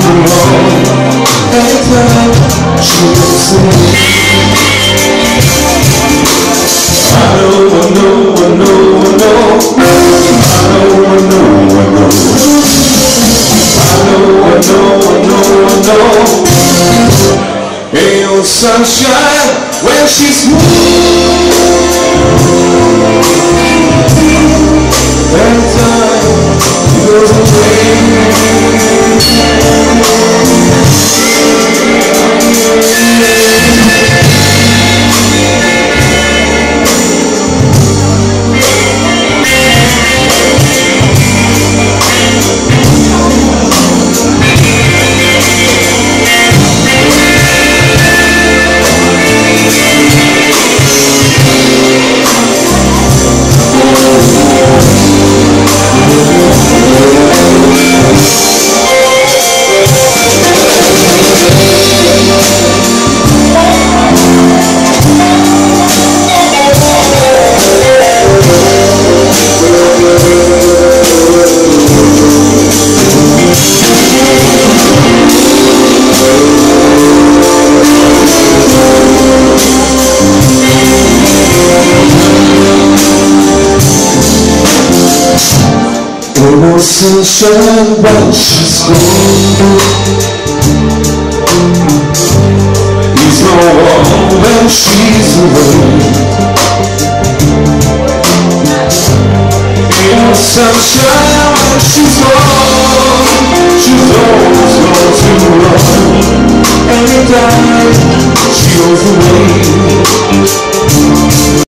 wrong, anytime she goes away. I know, I know, I know, I know. I know, I know, I know. I know, I know, I know, I know. Ain't no sunshine when she's moving. Anytime she goes away. No sunshine when she's gone. There's no warmth when she's away. Ain't no sunshine when she's gone. She's always gone too long. Anytime she goes away.